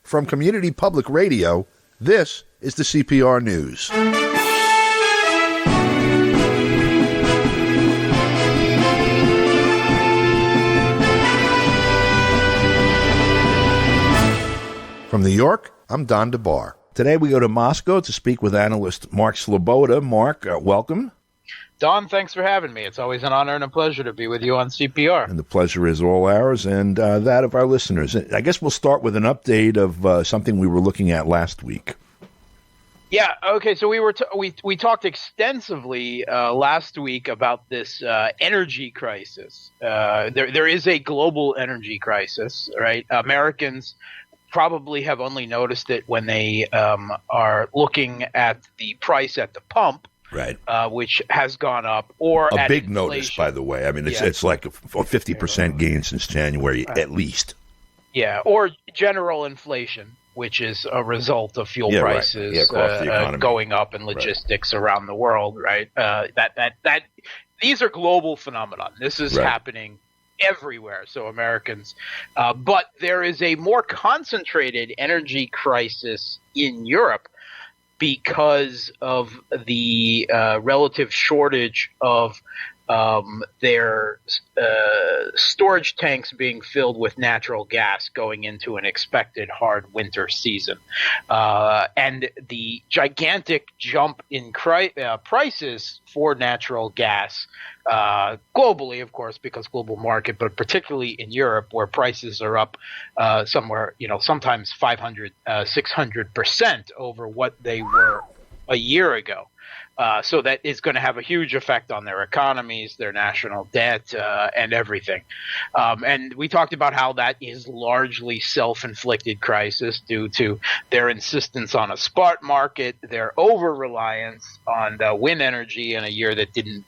From Community Public Radio, this is the CPR News. From New York, I'm Don DeBar. Today we go to Moscow to speak with analyst Mark Sloboda. Mark, welcome. Don, thanks for having me. It's always an honor and a pleasure to be with you on CPR. And the pleasure is all ours and that of our listeners. I guess we'll start with an update of something we were looking at last week. Yeah, okay, so we talked extensively last week about this energy crisis. There is a global energy crisis, right? Americans probably have only noticed it when they are looking at the price at the pump. Right, which has gone up, or a big inflation. Notice, by the way. I mean, it's like a 50% gain since January, at least. Yeah, or general inflation, which is a result of fuel prices going up and logistics around the world. Right, that these are global phenomenon. This is happening everywhere. So Americans, but there is a more concentrated energy crisis in Europe, because of the relative shortage of their storage tanks being filled with natural gas going into an expected hard winter season. And the gigantic jump in prices for natural gas globally, of course, because global market, but particularly in Europe, where prices are up somewhere, sometimes 500, 600% over what they were a year ago. So that is going to have a huge effect on their economies, their national debt, and everything. And we talked about how that is largely self-inflicted crisis due to their insistence on a spot market, their over-reliance on wind energy in a year that didn't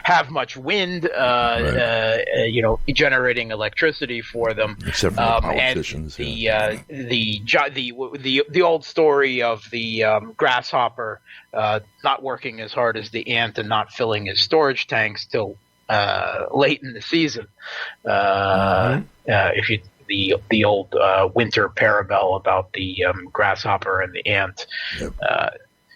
have much wind, generating electricity for them. Except for the politicians. And the old story of the grasshopper not working as hard as the ant and not filling his storage tanks till late in the season. If you the old winter parable about the grasshopper and the ant,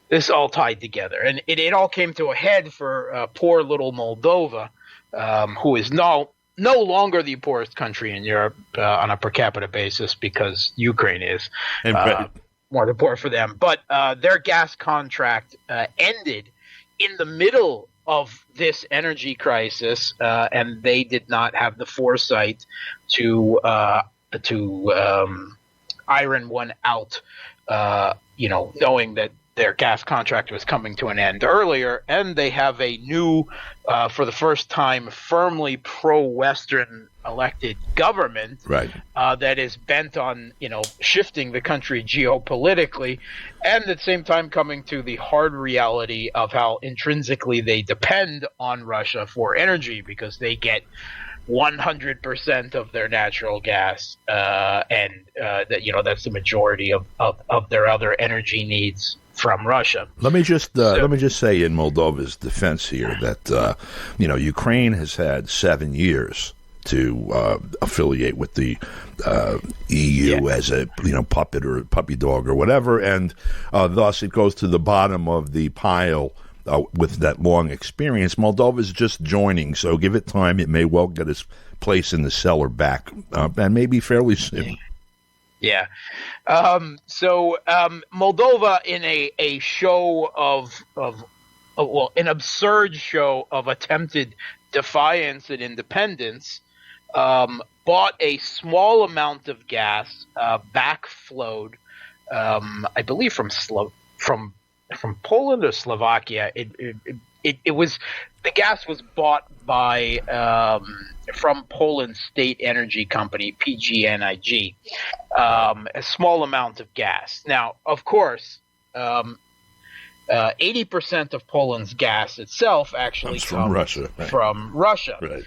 this all tied together, and it all came to a head for poor little Moldova, who is no longer the poorest country in Europe on a per capita basis, because Ukraine is. More than poor for them. But their gas contract ended in the middle of this energy crisis, and they did not have the foresight to iron one out, knowing that their gas contract was coming to an end earlier, and they have a new, for the first time, firmly pro-Western elected government that is bent on, shifting the country geopolitically, and at the same time coming to the hard reality of how intrinsically they depend on Russia for energy, because they get 100% of their natural gas, and that's the majority of their other energy needs from Russia. Let me just say in Moldova's defense here that Ukraine has had 7 years to affiliate with the EU as a puppet or puppy dog or whatever, and thus it goes to the bottom of the pile. With that long experience, Moldova's just joining, so give it time. It may well get its place in the cellar back, and maybe fairly soon. Yeah. So Moldova, in a show of an absurd show of attempted defiance and independence, bought a small amount of gas, backflowed, I believe from Poland or Slovakia. It was, the gas was bought by from Poland's state energy company, PGNiG, a small amount of gas. Now, of course, 80% of Poland's gas itself actually comes from Russia. From Russia. Right.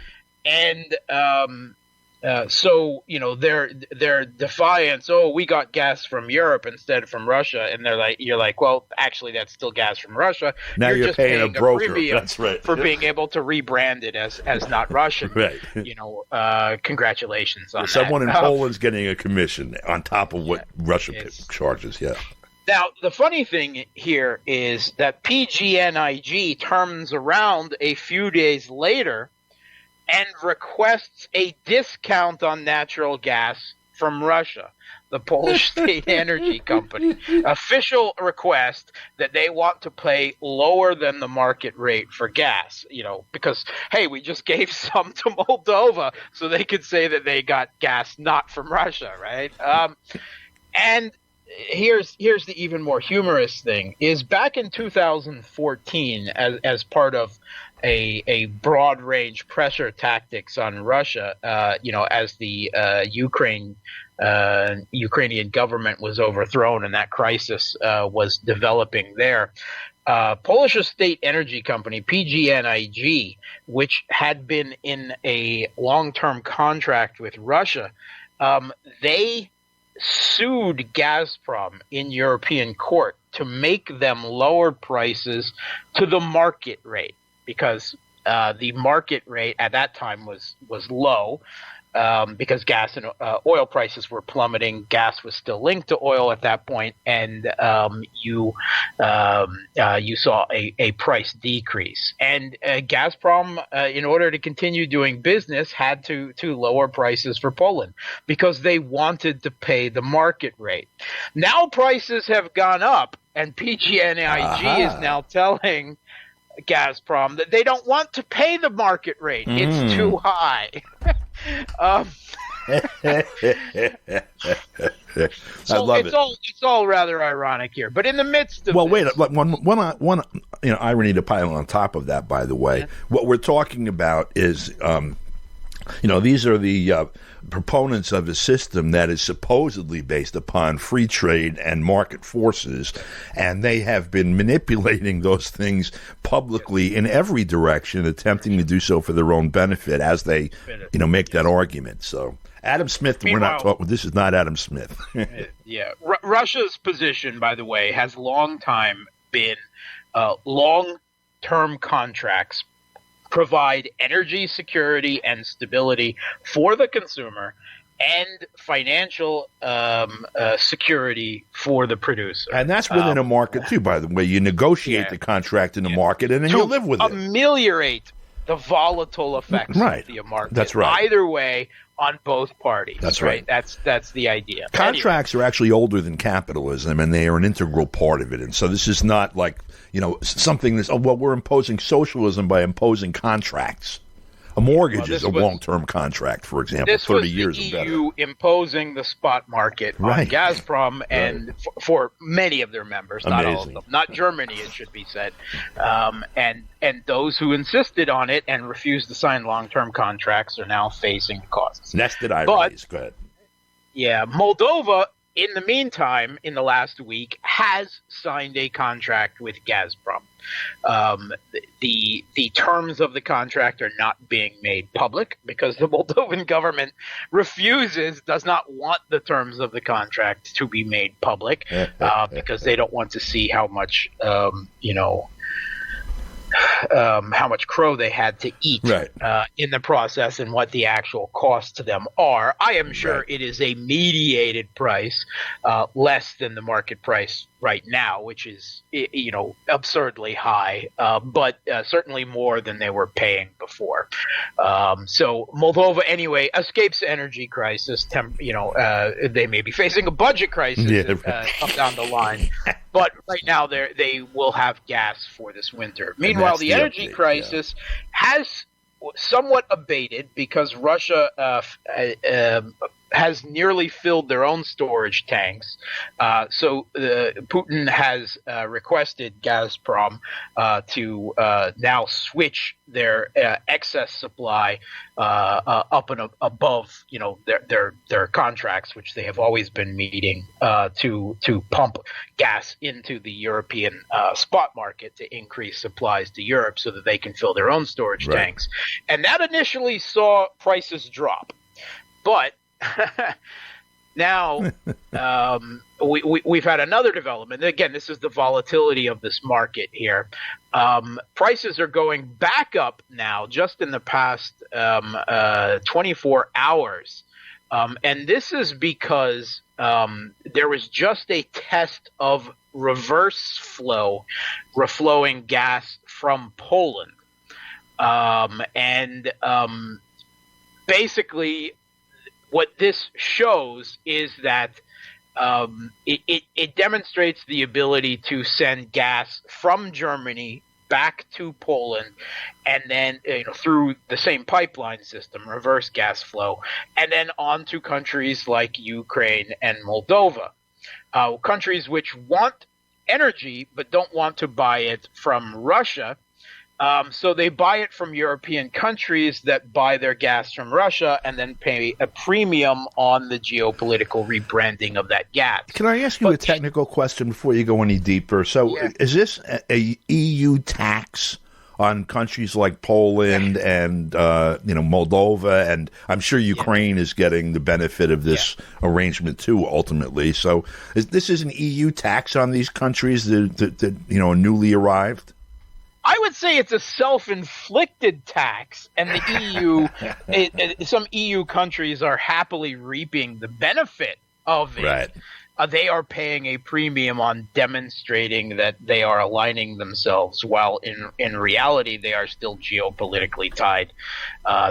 And So their defiance. Oh, we got gas from Europe instead from Russia, and you're like, well, actually, that's still gas from Russia. Now you're just paying a broker. Premium that's right. For being able to rebrand it as not Russian. Right. Congratulations on Someone that. in Poland's getting a commission on top of what Russia charges. Yeah. Now, the funny thing here is that PGNIG turns around a few days later and requests a discount on natural gas from Russia, the Polish state energy company. Official request that they want to pay lower than the market rate for gas, because, hey, we just gave some to Moldova so they could say that they got gas not from Russia, right? And here's the even more humorous thing is back in 2014 as part of a broad range pressure tactics on Russia, as the Ukrainian government was overthrown and that crisis was developing there. Polish state energy company PGNIG, which had been in a long-term contract with Russia, they sued Gazprom in European court to make them lower prices to the market rate, because the market rate at that time was low, because gas and oil prices were plummeting. Gas was still linked to oil at that point, and you saw a price decrease. And Gazprom, in order to continue doing business, had to lower prices for Poland because they wanted to pay the market rate. Now prices have gone up, and PGNIG is now telling Gazprom that they don't want to pay the market rate. It's too high. So it's all rather ironic here, but in the midst of one irony to pile on top of that, by the way, what we're talking about is these are the proponents of a system that is supposedly based upon free trade and market forces, and they have been manipulating those things publicly in every direction, attempting to do so for their own benefit as they make that argument. So Adam Smith, we're not talking. This is not Adam Smith. Russia's position, by the way, has long time been long-term contracts provide energy security and stability for the consumer and financial security for the producer. And that's within a market, too, by the way. You negotiate the contract in the market, and then you live with it. Ameliorate the volatile effects of the market. That's right. Either way, on both parties. That's right. That's the idea. Contracts are actually older than capitalism, and they are an integral part of it. And so this is not like, something that's, we're imposing socialism by imposing contracts. A mortgage is a long-term contract, for example, 30 years or better. This was the EU imposing the spot market on Gazprom and for many of their members, not all of them. Not Germany, it should be said. And those who insisted on it and refused to sign long-term contracts are now facing costs. Nested ironies. Go ahead. Yeah, Moldova, in the meantime, in the last week, has signed a contract with Gazprom. The terms of the contract are not being made public because the Moldovan government does not want the terms of the contract to be made public because they don't want to see how much how much crow they had to eat in the process and what the actual costs to them are. I am sure it is a mediated price, less than the market price right now, which is, absurdly high, but certainly more than they were paying before. So Moldova, anyway, escapes energy crisis. They may be facing a budget crisis come down the line. But right now, they will have gas for this winter. Meanwhile, the energy crisis has somewhat abated because Russia has nearly filled their own storage tanks. So Putin has requested Gazprom to now switch their excess supply up and above, their contracts, which they have always been meeting, to pump gas into the European spot market to increase supplies to Europe so that they can fill their own storage tanks. And that initially saw prices drop. But now we've had another development. Again, this is the volatility of this market here. Prices are going back up now just in the past 24 hours. And this is because there was just a test of reverse flow, reflowing gas from Poland. Basically, what this shows is that it demonstrates the ability to send gas from Germany back to Poland, and then through the same pipeline system, reverse gas flow, and then on to countries like Ukraine and Moldova, countries which want energy but don't want to buy it from Russia. So they buy it from European countries that buy their gas from Russia and then pay a premium on the geopolitical rebranding of that gas. Can I ask you a technical question before you go any deeper? So is this a EU tax on countries like Poland and Moldova? And I'm sure Ukraine is getting the benefit of this arrangement too, ultimately. So this is an EU tax on these countries that are newly arrived? I would say it's a self-inflicted tax, and the EU, some EU countries are happily reaping the benefit of it. Right. They are paying a premium on demonstrating that they are aligning themselves, while in reality they are still geopolitically tied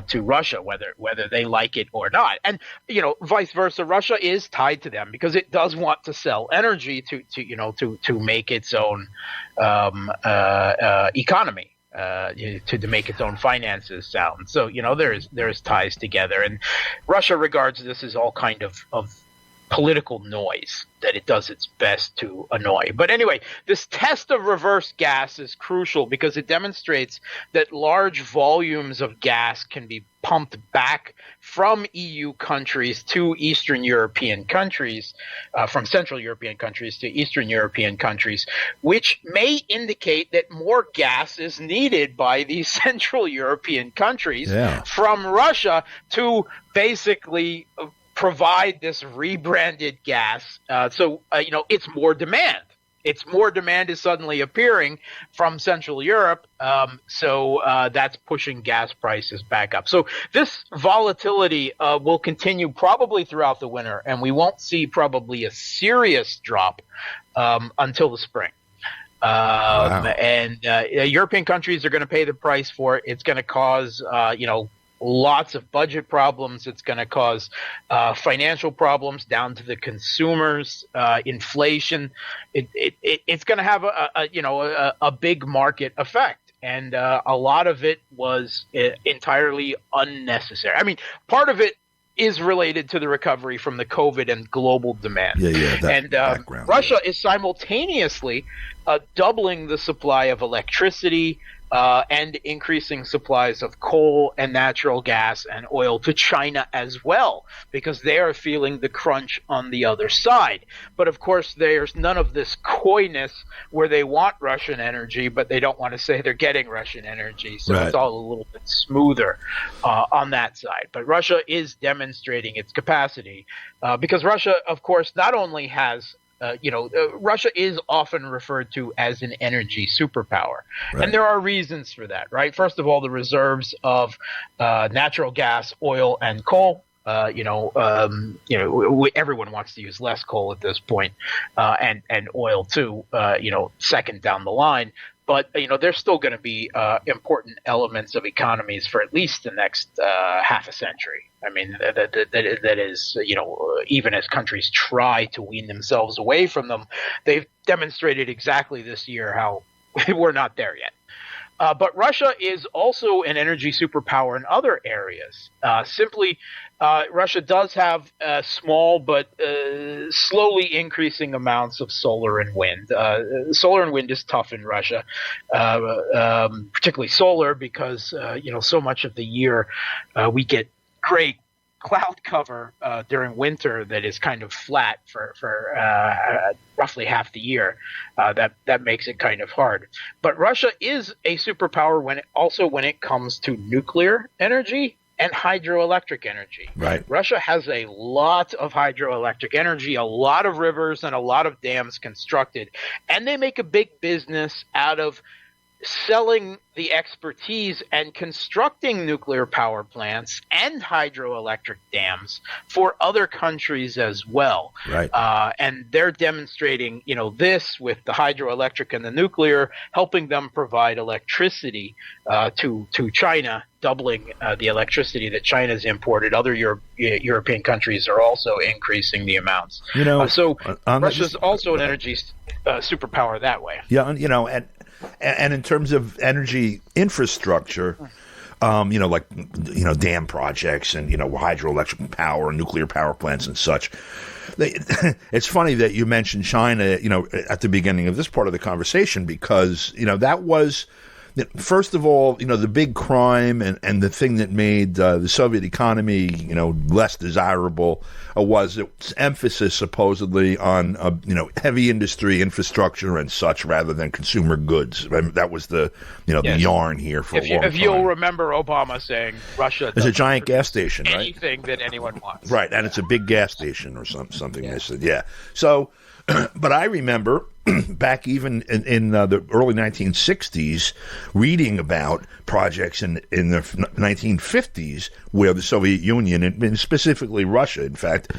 to Russia, whether they like it or not. And vice versa, Russia is tied to them because it does want to sell energy to make its own economy. To make its own finances sound. So there's ties together, and Russia regards this as all kind of political noise that it does its best to annoy. But anyway, this test of reverse gas is crucial because it demonstrates that large volumes of gas can be pumped back from EU countries to Eastern European countries, from Central European countries to Eastern European countries, which may indicate that more gas is needed by these Central European countries from Russia to basically provide this rebranded gas. So it's more demand. It's more demand is suddenly appearing from Central Europe. So that's pushing gas prices back up. So this volatility will continue probably throughout the winter, and we won't see probably a serious drop until the spring. And European countries are going to pay the price for it. It's going to cause, lots of budget problems. It's going to cause financial problems down to the consumers, inflation. It's going to have a big market effect, and a lot of it was entirely unnecessary. I mean, part of it is related to the recovery from the COVID and global demand. And Russia is simultaneously doubling the supply of electricity, and increasing supplies of coal and natural gas and oil to China as well, because they are feeling the crunch on the other side. But of course, there's none of this coyness where they want Russian energy, but they don't want to say they're getting Russian energy. So It's all a little bit smoother on that side. But Russia is demonstrating its capacity because Russia, of course, not only has Russia is often referred to as an energy superpower, and there are reasons for that, right? First of all, the reserves of natural gas, oil, and coal. Everyone wants to use less coal at this point, and oil too. Second down the line. But there's still going to be important elements of economies for at least the next half a century. I mean, that is, even as countries try to wean themselves away from them, they've demonstrated exactly this year how we're not there yet. But Russia is also an energy superpower in other areas. Russia does have small but slowly increasing amounts of solar and wind. Solar and wind is tough in Russia, particularly solar, because so much of the year we get great cloud cover during winter that is kind of flat for roughly half the year. That makes it kind of hard. But Russia is a superpower when it comes to nuclear energy. and hydroelectric energy. Right. Russia has a lot of hydroelectric energy, a lot of rivers and a lot of dams constructed, and they make a big business out of selling the expertise and constructing nuclear power plants and hydroelectric dams for other countries as well. Right. And they're demonstrating, this with the hydroelectric and the nuclear, helping them provide electricity to China, doubling the electricity that China's imported. Other European countries are also increasing the amounts. So Russia's also an energy superpower that way. Yeah, and in terms of energy infrastructure, like dam projects and hydroelectric power and nuclear power plants and such. It's funny that you mentioned China, at the beginning of this part of the conversation, because that was, first of all, the big crime and the thing that made the Soviet economy, less desirable was its emphasis supposedly on, heavy industry infrastructure and such rather than consumer goods. I mean, that was the yarn here for a long time. If you'll remember Obama saying Russia is a giant gas station, right? Anything that anyone wants. Right, and it's a big gas station or something. Yeah. They said, yeah. So, but I remember back even in the early 1960s reading about projects in the 1950s where the Soviet Union, and specifically Russia, in fact,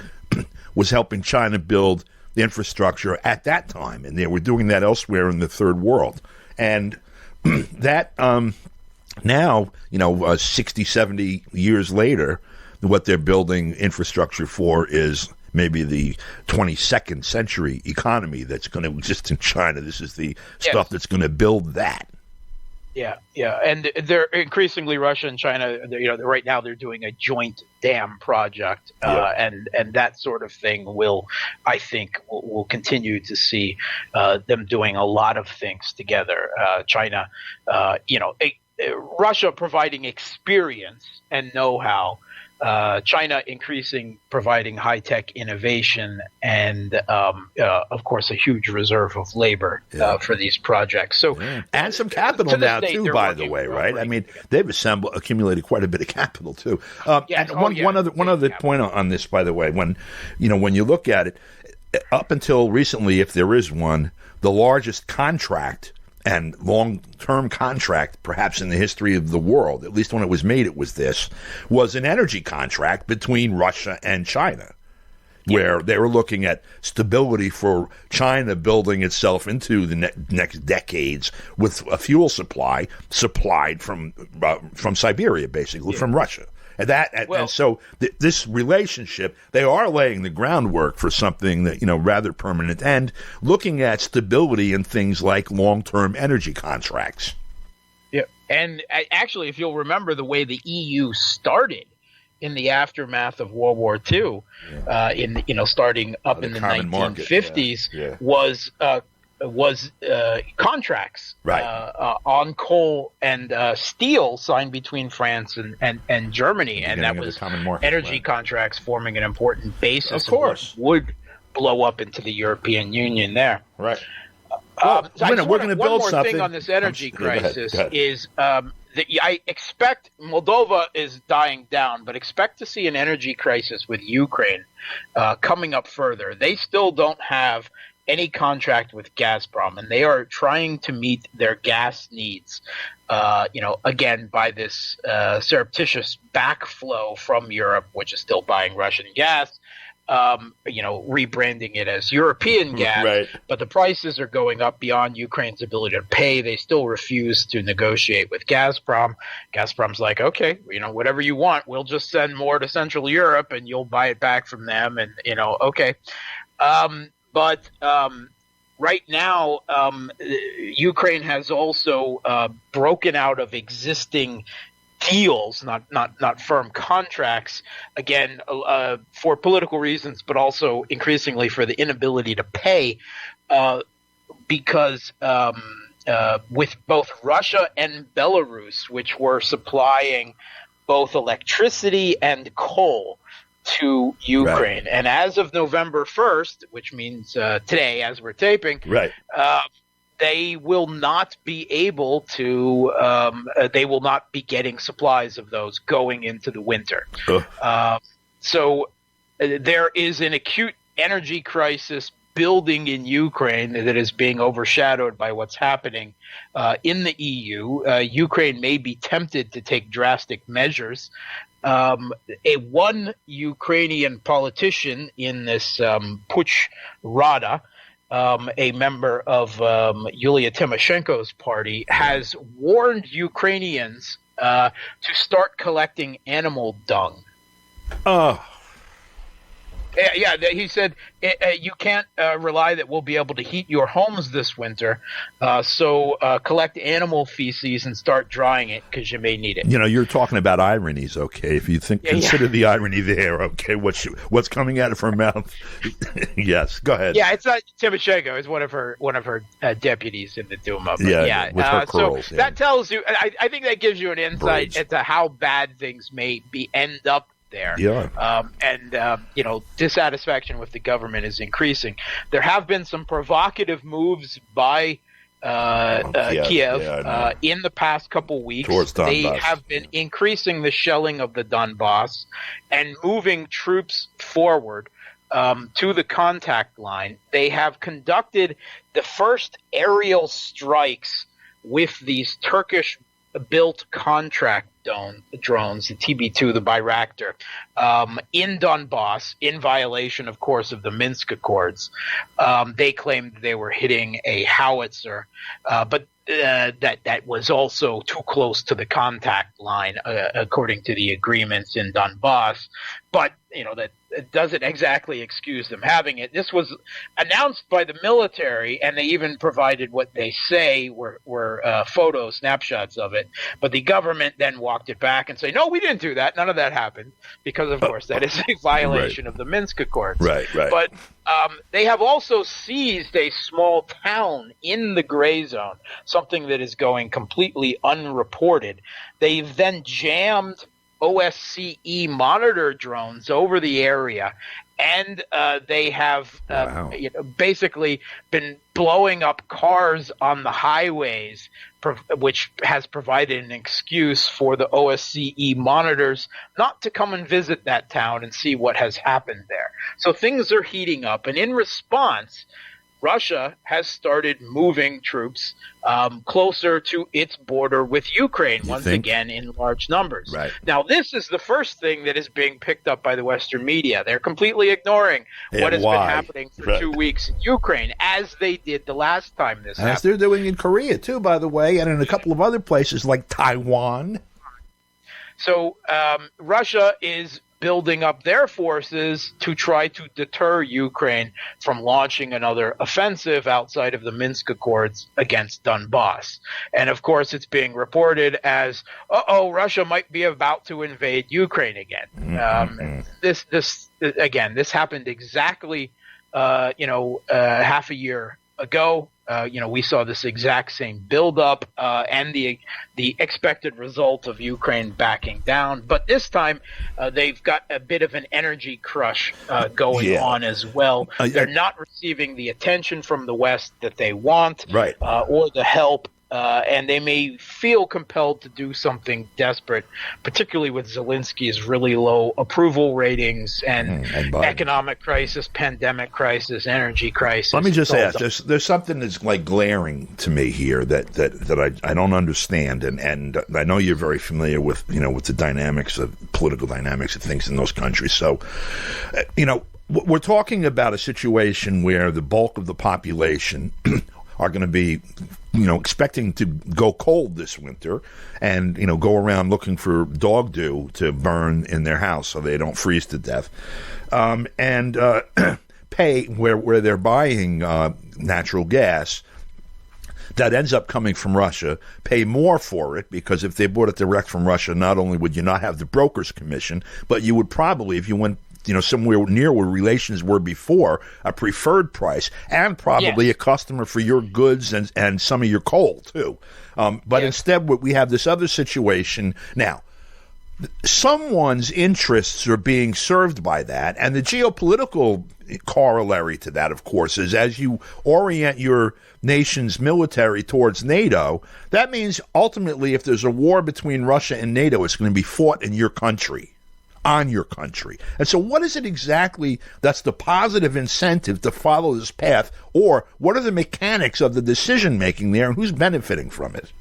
was helping China build the infrastructure at that time. And they were doing that elsewhere in the third world. And that now, 60, 70 years later, what they're building infrastructure for is maybe the 22nd century economy that's going to exist in China. This is the stuff that's going to build that. Yeah, and they're increasingly, Russia and China. Right now they're doing a joint dam project, and that sort of thing will, I think, we'll continue to see them doing a lot of things together. China, Russia providing experience and know-how. China providing high-tech innovation and, of course, a huge reserve of labor for these projects. So, and some capital now too, by the way, right? I mean, they've accumulated quite a bit of capital too. One other point on this, by the way, when you look at it, up until recently, if there is one, the largest contract and long-term contract, perhaps in the history of the world, at least when it was made, was an energy contract between Russia and China, where they were looking at stability for China building itself into the next decades with a fuel supply supplied from Siberia, basically, from Russia. And so this relationship, they are laying the groundwork for something that, rather permanent, and looking at stability in things like long-term energy contracts. Yeah, and actually, if you'll remember the way the EU started in the aftermath of World War II, starting up in the 1950s, was contracts on coal and steel signed between France and Germany, and that was energy contracts forming an important basis of course would blow up into the European Union there. Right. We're going to build something. One more thing on this energy crisis is that I expect Moldova is dying down, but expect to see an energy crisis with Ukraine coming up further. They still don't have any contract with Gazprom, and they are trying to meet their gas needs, again, by this surreptitious backflow from Europe, which is still buying Russian gas, rebranding it as European gas, right. But the prices are going up beyond Ukraine's ability to pay. They still refuse to negotiate with Gazprom. Gazprom's like, okay, whatever you want, we'll just send more to Central Europe and you'll buy it back from them. And, okay. But right now, Ukraine has also broken out of existing deals, not firm contracts, again, for political reasons, but also increasingly for the inability to pay, because with both Russia and Belarus, which were supplying both electricity and coal to Ukraine. Right. And as of November 1st, which means today as we're taping, right. they will not be able to. They will not be getting supplies of those going into the winter. So there is an acute energy crisis building in Ukraine that is being overshadowed by what's happening in the EU. Ukraine may be tempted to take drastic measures. One Ukrainian politician in this Putsch Rada, a member of Yulia Tymoshenko's party, has warned Ukrainians to start collecting animal dung. Oh. Yeah, he said you can't rely that we'll be able to heat your homes this winter, so collect animal feces and start drying it because you may need it. You're talking about ironies, okay? If you consider the irony there, okay, what's coming out of her mouth? Yes, go ahead. Yeah, it's not Tymoshenko; it's one of her deputies in the Duma. With her curls. So that tells you. I think that gives you an insight into how bad things may end up there. Yeah. Dissatisfaction with the government is increasing. There have been some provocative moves by Kiev in the past couple weeks. They have been increasing the shelling of the Donbass and moving troops forward to the contact line. They have conducted the first aerial strikes with these Turkish-built contract drones, the TB2, the Bayraktar, in Donbass, in violation, of course, of the Minsk Accords. They claimed they were hitting a howitzer, but that was also too close to the contact line, according to the agreements in Donbass. But that it doesn't exactly excuse them having it. This was announced by the military, and they even provided what they say were photo snapshots of it. But the government then walked it back and say, no, we didn't do that. None of that happened, because, of course, that is a violation of the Minsk Accords. Right. But they have also seized a small town in the gray zone, something that is going completely unreported. They've then jammed OSCE monitor drones over the area, and they have basically been blowing up cars on the highways, which has provided an excuse for the OSCE monitors not to come and visit that town and see what has happened there. So things are heating up, and in response, Russia has started moving troops closer to its border with Ukraine, again in large numbers. Right. Now, this is the first thing that is being picked up by the Western media. They're completely ignoring what has been happening for 2 weeks in Ukraine, as they did the last time this happened. As they're doing in Korea, too, by the way, and in a couple of other places like Taiwan. So Russia is building up their forces to try to deter Ukraine from launching another offensive outside of the Minsk Accords against Donbass. And of course, it's being reported as, Russia might be about to invade Ukraine again. This happened exactly, half a year ago. We saw this exact same buildup and the expected result of Ukraine backing down. But this time, they've got a bit of an energy crush going on as well. They're not receiving the attention from the West that they want, or the help. And they may feel compelled to do something desperate, particularly with Zelensky's really low approval ratings and economic crisis, pandemic crisis, energy crisis. Let me just ask, there's something that's like glaring to me here that I don't understand, and I know you're very familiar with with the dynamics of political dynamics of things in those countries. So, we're talking about a situation where the bulk of the population are going to be, expecting to go cold this winter and, go around looking for dog dew to burn in their house so they don't freeze to death. And pay where they're buying natural gas that ends up coming from Russia, pay more for it, because if they bought it direct from Russia, not only would you not have the broker's commission, but you would probably, if you went somewhere near where relations were before, a preferred price, and probably a customer for your goods and some of your coal, too. But instead, we have this other situation. Now, someone's interests are being served by that, and the geopolitical corollary to that, of course, is as you orient your nation's military towards NATO, that means ultimately if there's a war between Russia and NATO, it's going to be fought in your country, on your country. And so what is it exactly that's the positive incentive to follow this path, or what are the mechanics of the decision-making there, and who's benefiting from it?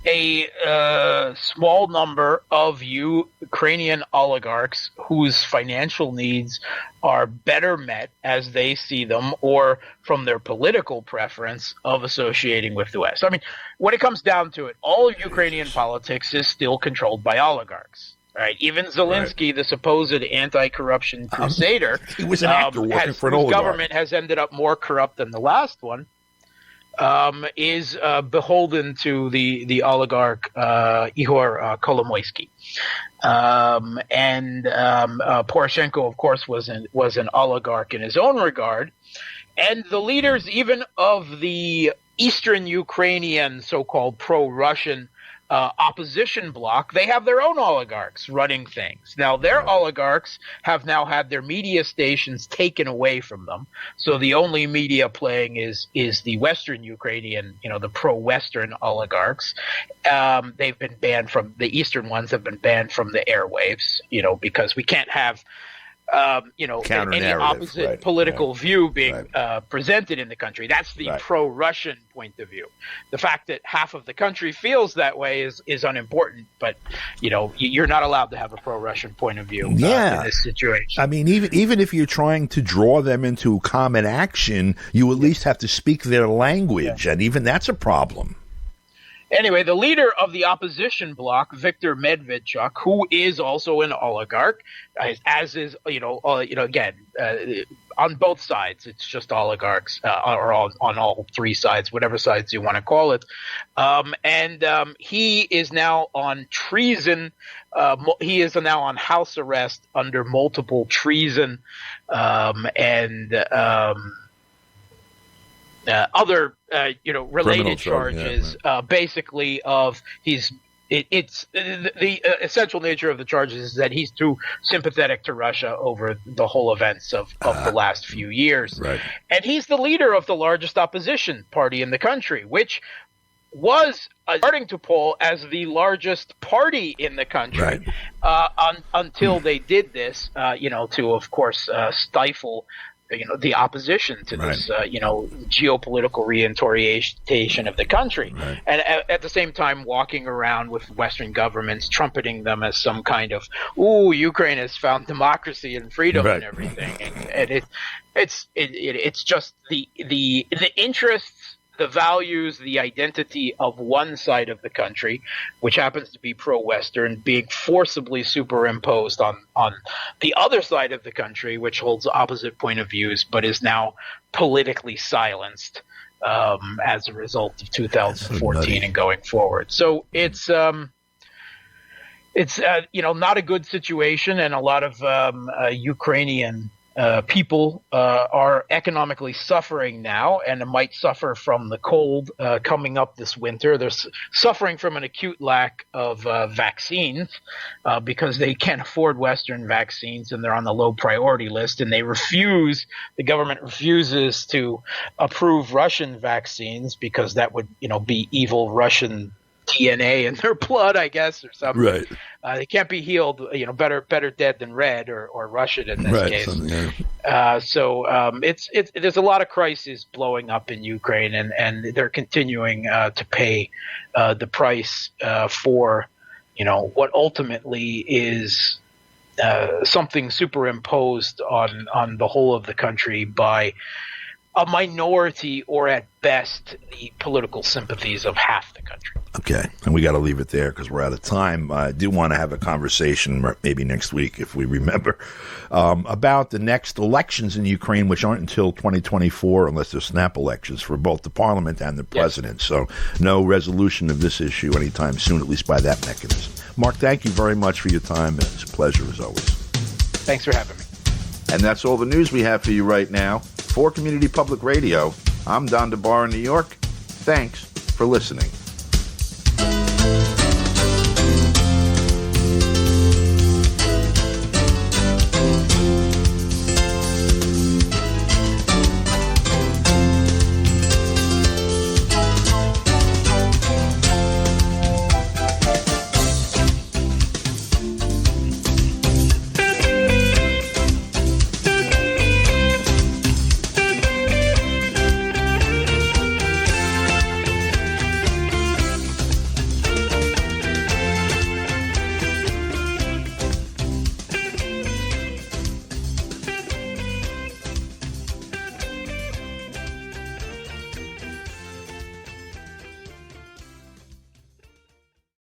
A small number of Ukrainian oligarchs whose financial needs are better met as they see them, or from their political preference of associating with the West. I mean, when it comes down to it, all of Ukrainian politics is still controlled by oligarchs. Right. Even Zelensky, the supposed anti-corruption crusader, he was an actor working for an oligarch. Whose government has ended up more corrupt than the last one, is beholden to the oligarch Ihor Kolomoisky. And Poroshenko, of course, was an oligarch in his own regard. And the leaders even of the Eastern Ukrainian so-called pro-Russian opposition bloc, they have their own oligarchs running things. Now, their oligarchs have now had their media stations taken away from them. So the only media playing is the Western Ukrainian, the pro-Western oligarchs. They've been banned from – the Eastern ones have been banned from the airwaves, because we can't have any opposite political view being presented in the country. That's the pro-Russian point of view. The fact that half of the country feels that way is unimportant, but you're not allowed to have a pro-Russian point of view in this situation. I mean, even if you're trying to draw them into common action, you at least have to speak their language, and even that's a problem. Anyway, the leader of the opposition bloc, Viktor Medvedchuk, who is also an oligarch, as is, again, on both sides, it's just oligarchs, or on all three sides, whatever sides you want to call it. And he is now on treason. He is now on house arrest under multiple treason and other related charges, basically of it's the essential nature of the charges is that he's too sympathetic to Russia over the whole events of the last few years. Right. And he's the leader of the largest opposition party in the country, which was starting to poll as the largest party in the country until they did this, to, of course, stifle the opposition to this, geopolitical reorientation of the country. Right. And at the same time walking around with Western governments trumpeting them as some kind of, Ukraine has found democracy and freedom and everything. And it's just the interests, the values, the identity of one side of the country, which happens to be pro-Western, being forcibly superimposed on the other side of the country, which holds opposite point of views, but is now politically silenced as a result of 2014 and going forward. So it's not a good situation, and a lot of Ukrainian people are economically suffering now, and might suffer from the cold coming up this winter. They're suffering from an acute lack of vaccines because they can't afford Western vaccines, and they're on the low priority list, and the government refuses to approve Russian vaccines because that would, be evil Russian DNA in their blood, I guess, or something. Right. They can't be healed, better dead than red, or Russian in this case. So there's a lot of crises blowing up in Ukraine, and they're continuing to pay the price for, what ultimately is something superimposed on the whole of the country by a minority, or at best, the political sympathies of half the country. Okay, and we got to leave it there because we're out of time. I do want to have a conversation, maybe next week if we remember, about the next elections in Ukraine, which aren't until 2024 unless they're snap elections for both the parliament and the president. Yes. So no resolution of this issue anytime soon, at least by that mechanism. Mark, thank you very much for your time. It's a pleasure as always. Thanks for having me. And that's all the news we have for you right now. For Community Public Radio, I'm Don DeBar in New York. Thanks for listening.